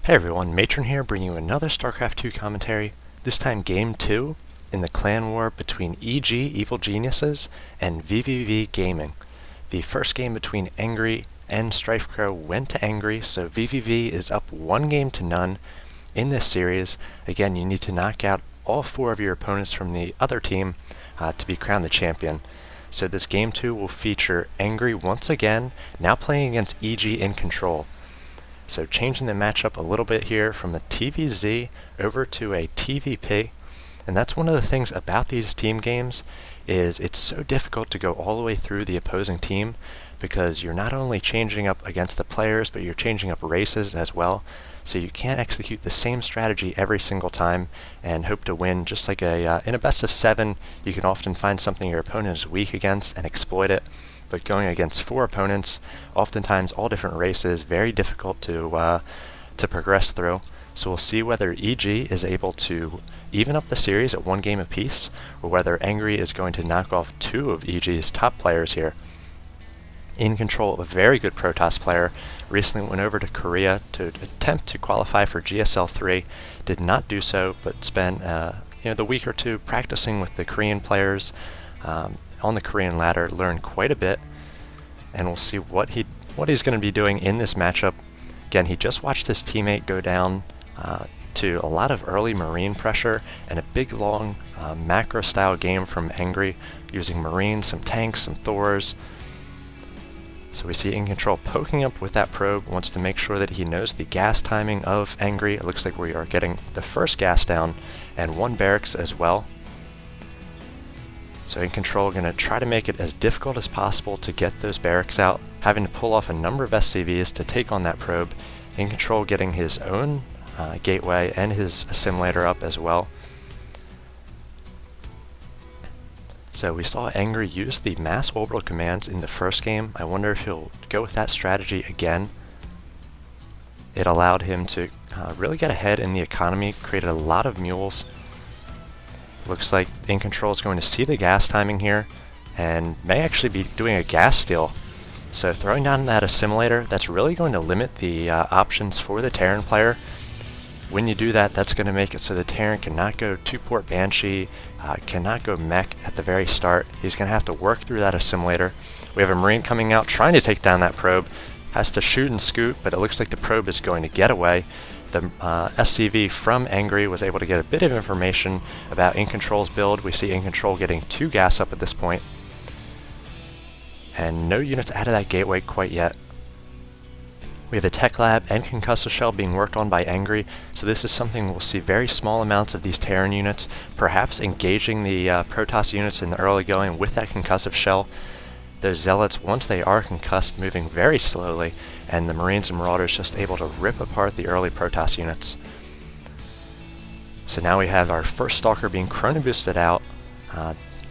Hey everyone, Matron here, bringing you another Starcraft 2 commentary, this time Game 2, in the clan war between EG, Evil Geniuses, and vVv Gaming. The first game between NGry and StrifeCrow went to NGry, so vVv is up 1-0 in this series. Again, you need to knock out all 4 of your opponents from the other team to be crowned the champion. So this Game 2 will feature NGry once again, now playing against EG INcontroL. So changing the matchup a little bit here from a TVZ over to a TVP. And that's one of the things about these team games is it's so difficult to go all the way through the opposing team because you're not only changing up against the players, but you're changing up races as well. So you can't execute the same strategy every single time and hope to win. Just like in a best of 7, you can often find something your opponent is weak against and exploit it. But going against 4 opponents, oftentimes all different races, very difficult to progress through. So we'll see whether EG is able to even up the series at 1 game apiece, or whether NGry is going to knock off 2 of EG's top players here. INcontroL, a very good Protoss player, recently went over to Korea to attempt to qualify for GSL 3. Did not do so, but spent the week or 2 practicing with the Korean players. On the Korean ladder, learned quite a bit, and we'll see what he's going to be doing in this matchup. Again, he just watched his teammate go down to a lot of early Marine pressure and a big long macro style game from NGry using Marines, some tanks, some Thors. So we see INcontroL poking up with that probe, wants to make sure that he knows the gas timing of NGry. It looks like we are getting the first gas down and 1 barracks as well. So INcontroL going to try to make it as difficult as possible to get those barracks out, having to pull off a number of SCVs to take on that probe. INcontroL getting his own gateway and his assimilator up as well. So we saw NGry use the mass orbital commands in the first game. I wonder if he'll go with that strategy again. It allowed him to really get ahead in the economy, created a lot of mules. Looks like INcontroL is going to see the gas timing here and may actually be doing a gas steal. So throwing down that assimilator, that's really going to limit the options for the Terran player. When you do that, that's going to make it so the Terran cannot go 2-port Banshee, cannot go mech at the very start. He's going to have to work through that assimilator. We have a Marine coming out trying to take down that probe. Has to shoot and scoot, but it looks like the probe is going to get away. The SCV from NGry was able to get a bit of information about INcontrol's build. We see INcontroL getting 2 gas up at this point. And no units out of that gateway quite yet. We have a tech lab and concussive shell being worked on by NGry, so this is something we'll see very small amounts of these Terran units, perhaps engaging the Protoss units in the early going with that concussive shell. Those Zealots, once they are concussed, moving very slowly, and the Marines and Marauders just able to rip apart the early Protoss units. So now we have our first Stalker being chrono boosted out.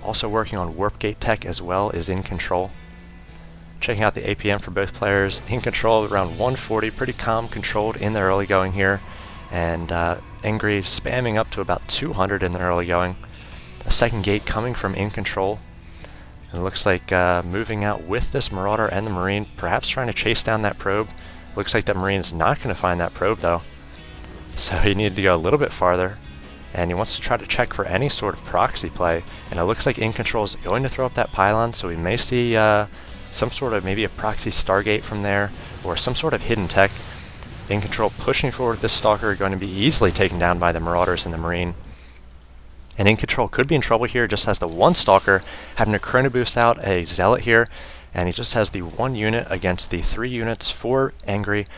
Also working on Warp Gate tech as well is INcontroL. Checking out the APM for both players. INcontroL around 140, pretty calm, controlled in the early going here, and NGry spamming up to about 200 in the early going. A second gate coming from INcontroL. It looks like moving out with this Marauder and the Marine, perhaps trying to chase down that probe. Looks like that Marine is not going to find that probe though. So he needed to go a little bit farther, and he wants to try to check for any sort of proxy play. And it looks like INcontroL is going to throw up that pylon, so we may see some sort of maybe a proxy Stargate from there, or some sort of hidden tech. INcontroL pushing forward with this Stalker, going to be easily taken down by the Marauders and the Marine. And INcontroL could be in trouble here, just has the 1 Stalker, having to chrono boost out a Zealot here, and he just has the 1 unit against the 3 units for NGry.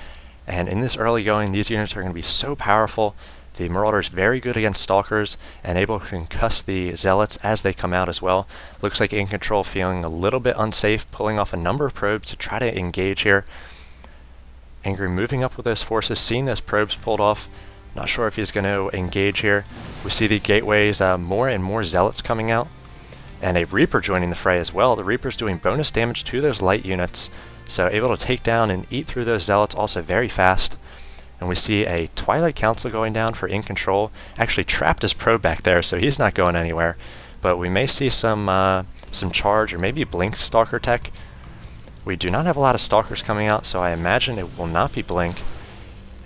And in this early going, these units are going to be so powerful. The Marauders very good against Stalkers, and able to concuss the Zealots as they come out as well. Looks like INcontroL feeling a little bit unsafe, pulling off a number of probes to try to engage here. NGry moving up with those forces, seeing those probes pulled off. Not sure if he's going to engage here. We see the gateways, more and more Zealots coming out, and a Reaper joining the fray as well. The Reaper's doing bonus damage to those light units, so able to take down and eat through those Zealots also very fast. And we see a Twilight Council going down for INcontroL. Actually trapped his probe back there, so he's not going anywhere. But we may see some charge, or maybe Blink Stalker tech. We do not have a lot of Stalkers coming out, so I imagine it will not be Blink.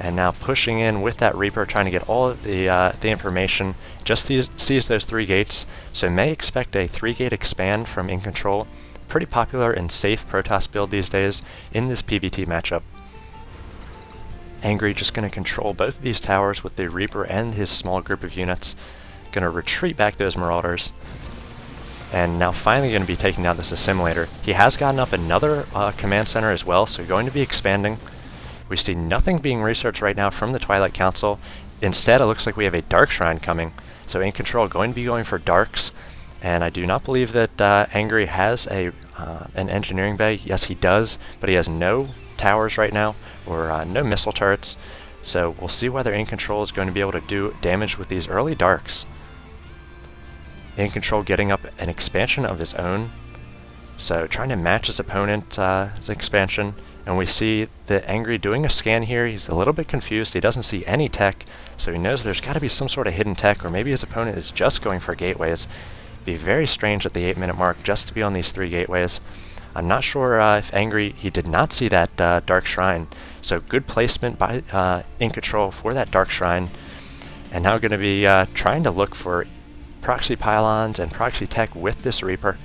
and now pushing in with that Reaper, trying to get all of the information. Just sees those 3 gates, so may expect a 3-gate expand from INcontroL. Pretty popular and safe Protoss build these days in this PvT matchup. NGry just going to control both of these towers with the Reaper and his small group of units. Going to retreat back those Marauders. And now finally going to be taking down this Assimilator. He has gotten up another command center as well, so going to be expanding. We see nothing being researched right now from the Twilight Council. Instead, it looks like we have a Dark Shrine coming. So INcontroL going to be going for Darks. And I do not believe that NGry has an engineering bay. Yes, he does, but he has no towers right now, or no missile turrets. So we'll see whether INcontroL is going to be able to do damage with these early Darks. INcontroL getting up an expansion of his own, so trying to match his opponent's expansion. And we see that NGry doing a scan here. He's a little bit confused. He doesn't see any tech, so he knows there's got to be some sort of hidden tech, or maybe his opponent is just going for gateways. Be very strange at the 8-minute mark just to be on these 3 gateways. I'm not sure if NGry, he did not see that Dark Shrine, so good placement by INcontroL for that Dark Shrine. And now going to be trying to look for proxy pylons and proxy tech with this Reaper.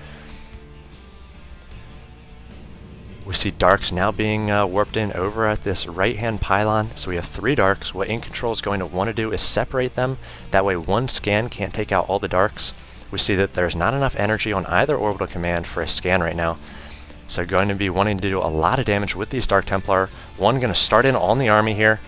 We see Darks now being warped in over at this right-hand pylon. So we have 3 Darks. What INcontroL is going to want to do is separate them. That way one scan can't take out all the Darks. We see that there's not enough energy on either orbital command for a scan right now. So going to be wanting to do a lot of damage with these Dark Templar. One going to start in on the army here,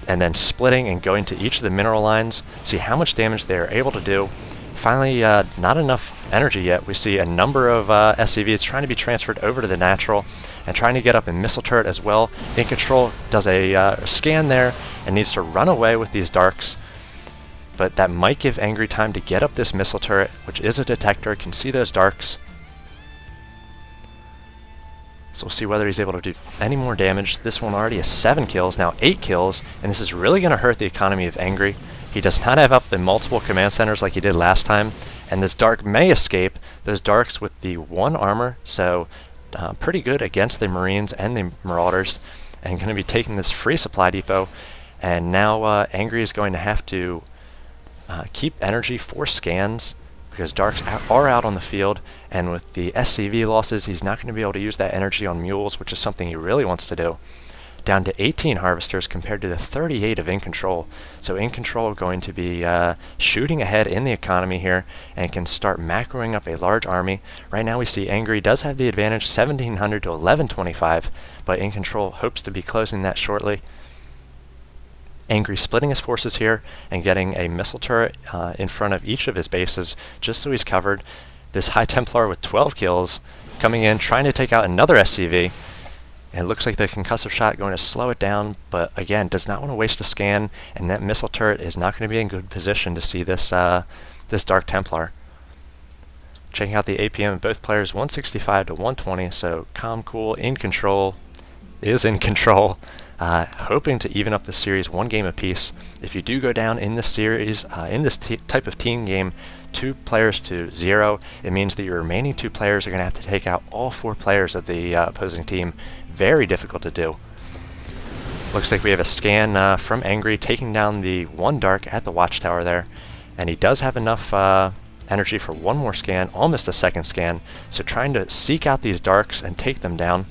and then splitting and going to each of the mineral lines. See how much damage they're able to do. Finally, not enough energy yet. We see a number of SCVs trying to be transferred over to the natural and trying to get up a missile turret as well. INcontroL does a scan there and needs to run away with these Darks. But that might give NGry time to get up this missile turret, which is a detector, can see those Darks. So we'll see whether he's able to do any more damage. This one already has 7 kills, now 8 kills, and this is really going to hurt the economy of NGry. He does not have up the multiple command centers like he did last time, and this Dark may escape. Those Darks with the 1 armor, so pretty good against the Marines and the Marauders, and going to be taking this free supply depot. And now NGry is going to have to keep energy for scans, because Darks are out on the field, and with the SCV losses, he's not going to be able to use that energy on mules, which is something he really wants to do. Down to 18 harvesters compared to the 38 of INcontroL. So INcontroL going to be shooting ahead in the economy here and can start macroing up a large army. Right now we see NGry does have the advantage, 1700 to 1125, but INcontroL hopes to be closing that shortly. NGry splitting his forces here and getting a missile turret in front of each of his bases just so he's covered. This High Templar with 12 kills coming in, trying to take out another SCV. And it looks like the concussive shot going to slow it down, but again, does not want to waste a scan, and that missile turret is not going to be in good position to see this this Dark Templar. Checking out the APM of both players, 165 to 120, so calm, cool, INcontroL is in control. Hoping to even up the series 1 game apiece. If you do go down in this series, in this type of team game, 2 players to 0, it means that your remaining 2 players are going to have to take out all 4 players of the opposing team. Very difficult to do. Looks like we have a scan from NGry taking down the 1 Dark at the watchtower there, and he does have enough energy for 1 more scan, almost a 2nd scan, so trying to seek out these Darks and take them down.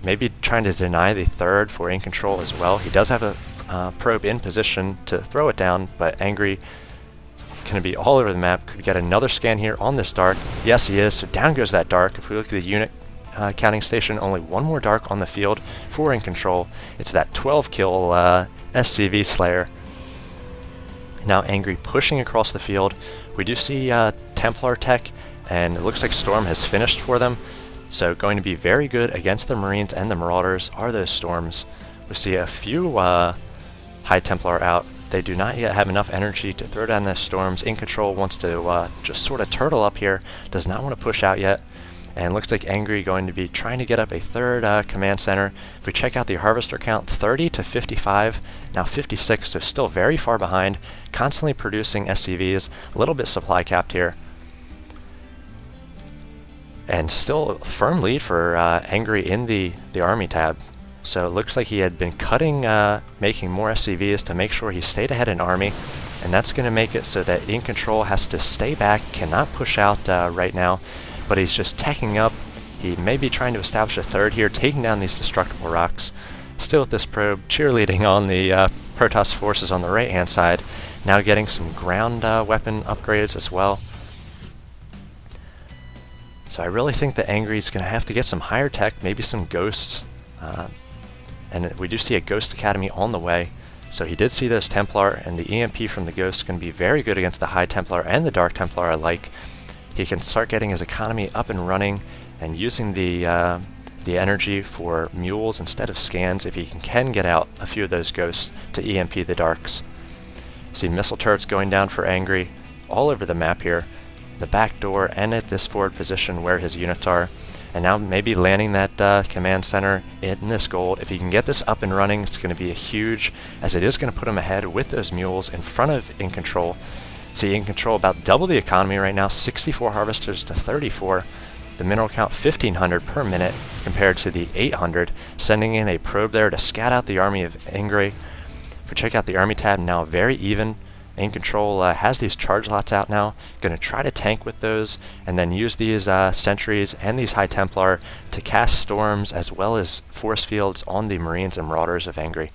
Maybe trying to deny the 3rd for INcontroL as well. He does have a probe in position to throw it down, but NGry going to be all over the map. Could get another scan here on this Dark. Yes, he is, so down goes that Dark. If we look at the unit counting station, only 1 more Dark on the field for INcontroL. It's that 12 kill SCV Slayer. Now NGry pushing across the field. We do see Templar tech, and it looks like Storm has finished for them. So going to be very good against the Marines and the Marauders are those Storms. We see a few High Templar out. They do not yet have enough energy to throw down those Storms. INcontroL wants to just sort of turtle up here, does not want to push out yet. And looks like NGry going to be trying to get up a 3rd command center. If we check out the harvester count, 30 to 55, now 56, so still very far behind, constantly producing SCVs, a little bit supply capped here. And still a firm lead for NGry in the army tab. So it looks like he had been cutting, making more SCVs to make sure he stayed ahead in army, and that's going to make it so that INcontroL has to stay back, cannot push out right now, but he's just teching up. He may be trying to establish a third here, taking down these destructible rocks. Still with this probe, cheerleading on the Protoss forces on the right-hand side, now getting some ground weapon upgrades as well. So I really think that NGry is going to have to get some higher tech, maybe some ghosts. And we do see a Ghost Academy on the way. So he did see those Templar, and the EMP from the Ghost is going to be very good against the High Templar and the Dark Templar alike. He can start getting his economy up and running and using the energy for mules instead of scans if he can get out a few of those Ghosts to EMP the Darks. See missile turrets going down for NGry all over the map here. The back door and at this forward position where his units are. And now maybe landing that command center in this gold. If he can get this up and running, it's going to be a huge, as it is going to put him ahead with those mules in front of INcontroL. See INcontroL about double the economy right now, 64 harvesters to 34. The mineral count 1,500 per minute compared to the 800. Sending in a probe there to scout out the army of NGry. If we check out the army tab, now very even. INcontroL has these charge lots out now, going to try to tank with those, and then use these sentries and these High Templar to cast storms as well as force fields on the Marines and Marauders of NGry.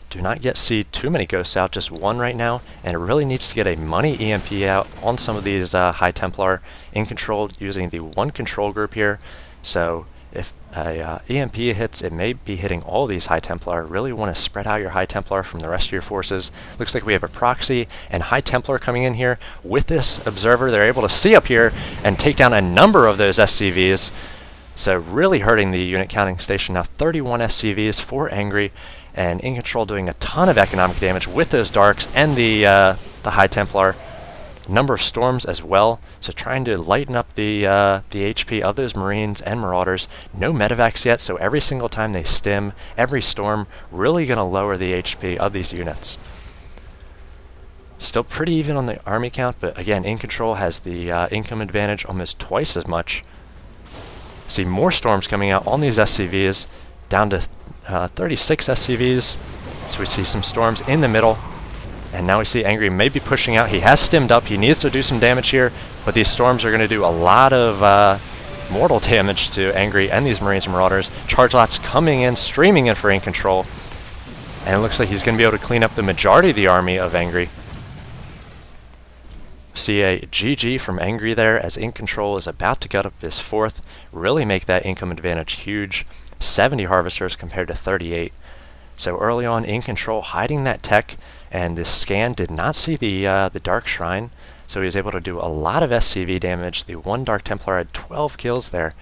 Do not yet see too many Ghosts out, just one right now, and it really needs to get a money EMP out on some of these High Templar. INcontroL using the one control group here, so if a EMP hits, it may be hitting all these High Templar. Really want to spread out your High Templar from the rest of your forces. Looks like we have a proxy and High Templar coming in here. With this observer, they're able to see up here and take down a number of those SCVs. So really hurting the unit counting station. Now 31 SCVs for NGry, and INcontroL doing a ton of economic damage with those Darks and the High Templar. Number of storms as well, so trying to lighten up the HP of those Marines and Marauders. No medevacs yet, so every single time they stim, every storm really going to lower the HP of these units. Still pretty even on the army count, but again, INcontroL has the income advantage almost twice as much. See more storms coming out on these SCVs, down to 36 SCVs, so we see some storms in the middle. And now we see NGry may be pushing out. He has stimmed up. He needs to do some damage here, but these storms are going to do a lot of mortal damage to NGry and these Marines and Marauders. Charge lots coming in, streaming in for INcontroL. And it looks like he's going to be able to clean up the majority of the army of NGry. See a GG from NGry there as INcontroL is about to get up his fourth. Really make that income advantage huge. 70 harvesters compared to 38. So early on, INcontroL hiding that tech, and this scan did not see the Dark Shrine, so he was able to do a lot of SCV damage. The one Dark Templar had 12 kills there,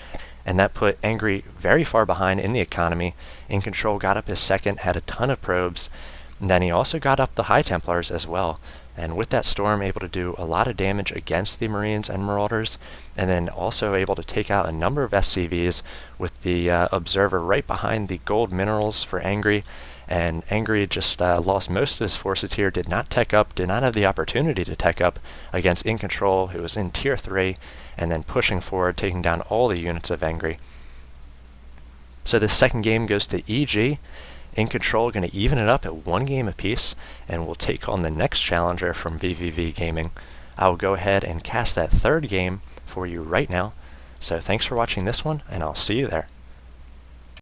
and that put NGry very far behind in the economy. INcontroL got up his second, had a ton of probes, and then he also got up the High Templars as well. And with that storm, able to do a lot of damage against the Marines and Marauders, and then also able to take out a number of SCVs with the Observer right behind the gold minerals for NGry. And NGry just lost most of his forces here, did not tech up, did not have the opportunity to tech up against INcontroL, who was in Tier 3, and then pushing forward, taking down all the units of NGry. So this second game goes to EG. INcontroL going to even it up at one game apiece, and we'll take on the next challenger from vVv Gaming. I will go ahead and cast that third game for you right now. So thanks for watching this one, and I'll see you there.